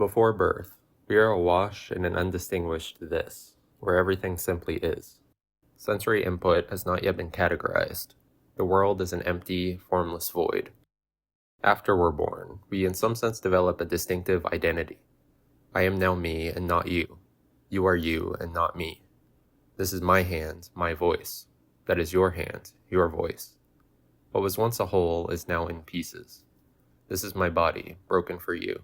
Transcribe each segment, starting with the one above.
Before birth, we are awash in an undistinguished this, where everything simply is. Sensory input has not yet been categorized. The world is an empty, formless void. After we're born, we in some sense develop a distinctive identity. I am now me and not you. You are you and not me. This is my hand, my voice. That is your hand, your voice. What was once a whole is now in pieces. This is my body, broken for you.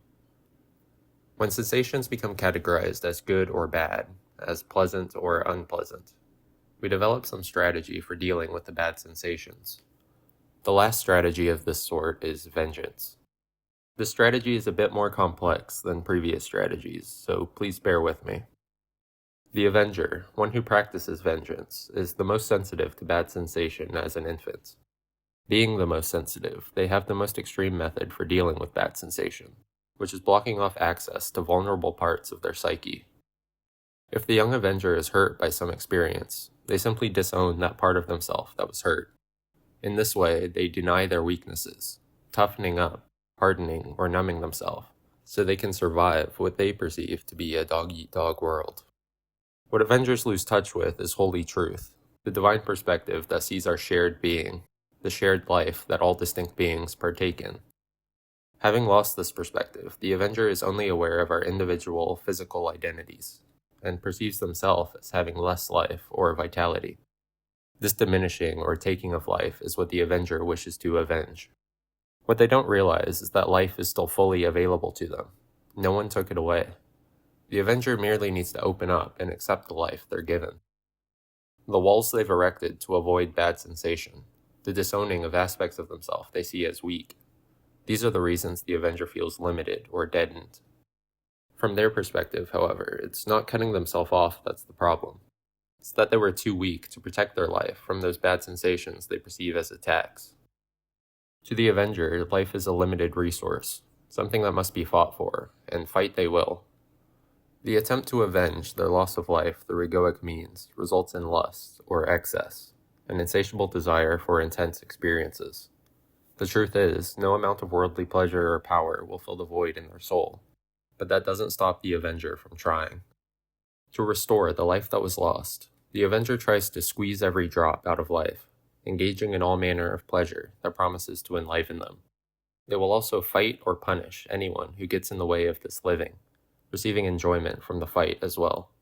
When sensations become categorized as good or bad, as pleasant or unpleasant, we develop some strategy for dealing with the bad sensations. The last strategy of this sort is vengeance. This strategy is a bit more complex than previous strategies, so please bear with me. The Avenger, one who practices vengeance, is the most sensitive to bad sensation as an infant. Being the most sensitive, they have the most extreme method for dealing with bad sensation, which is blocking off access to vulnerable parts of their psyche. If the young Avenger is hurt by some experience, they simply disown that part of themselves that was hurt. In this way, they deny their weaknesses, toughening up, hardening, or numbing themselves, so they can survive what they perceive to be a dog-eat-dog world. What Avengers lose touch with is holy truth, the divine perspective that sees our shared being, the shared life that all distinct beings partake in. Having lost this perspective, the Avenger is only aware of our individual physical identities, and perceives themselves as having less life or vitality. This diminishing or taking of life is what the Avenger wishes to avenge. What they don't realize is that life is still fully available to them. No one took it away. The Avenger merely needs to open up and accept the life they're given. The walls they've erected to avoid bad sensation, the disowning of aspects of themselves they see as weak. These are the reasons the Avenger feels limited or deadened. From their perspective, however, it's not cutting themselves off that's the problem. It's that they were too weak to protect their life from those bad sensations they perceive as attacks. To the Avenger, life is a limited resource, something that must be fought for, and fight they will. The attempt to avenge their loss of life through egoic means results in lust, or excess, an insatiable desire for intense experiences. The truth is, no amount of worldly pleasure or power will fill the void in their soul, but that doesn't stop the Avenger from trying. To restore the life that was lost, the Avenger tries to squeeze every drop out of life, engaging in all manner of pleasure that promises to enliven them. They will also fight or punish anyone who gets in the way of this living, receiving enjoyment from the fight as well.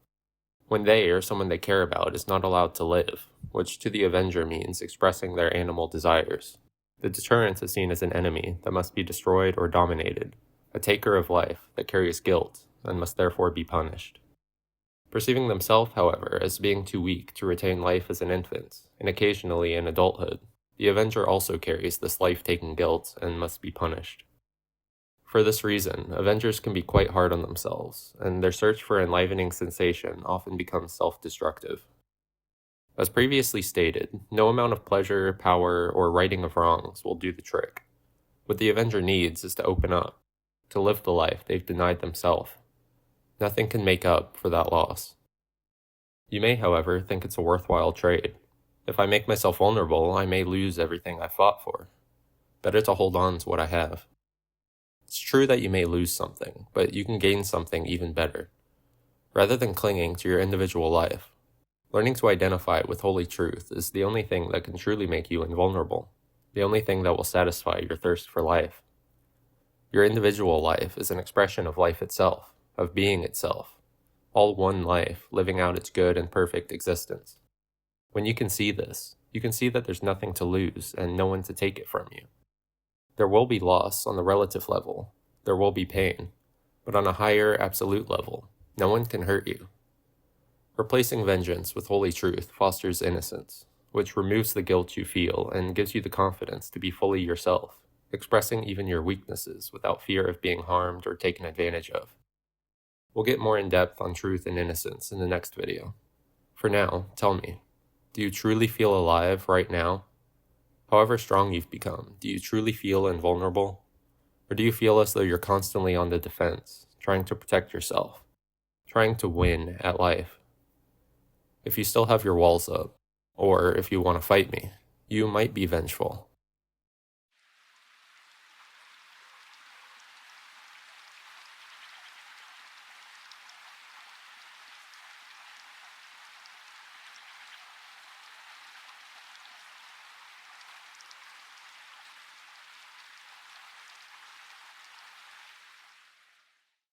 When they or someone they care about is not allowed to live, which to the Avenger means expressing their animal desires, the deterrent is seen as an enemy that must be destroyed or dominated, a taker of life that carries guilt and must therefore be punished. Perceiving themselves, however, as being too weak to retain life as an infant, and occasionally in adulthood, the Avenger also carries this life-taking guilt and must be punished. For this reason, Avengers can be quite hard on themselves, and their search for enlivening sensation often becomes self-destructive. As previously stated, no amount of pleasure, power, or righting of wrongs will do the trick. What the Avenger needs is to open up, to live the life they've denied themselves. Nothing can make up for that loss. You may, however, think it's a worthwhile trade. If I make myself vulnerable, I may lose everything I fought for. Better to hold on to what I have. It's true that you may lose something, but you can gain something even better. Rather than clinging to your individual life, learning to identify with holy truth is the only thing that can truly make you invulnerable, the only thing that will satisfy your thirst for life. Your individual life is an expression of life itself, of being itself, all one life living out its good and perfect existence. When you can see this, you can see that there's nothing to lose and no one to take it from you. There will be loss on the relative level, there will be pain, but on a higher absolute level, no one can hurt you. Replacing vengeance with holy truth fosters innocence, which removes the guilt you feel and gives you the confidence to be fully yourself, expressing even your weaknesses without fear of being harmed or taken advantage of. We'll get more in depth on truth and innocence in the next video. For now, tell me, do you truly feel alive right now? However strong you've become, do you truly feel invulnerable? Or do you feel as though you're constantly on the defense, trying to protect yourself, trying to win at life? If you still have your walls up, or if you want to fight me, you might be vengeful.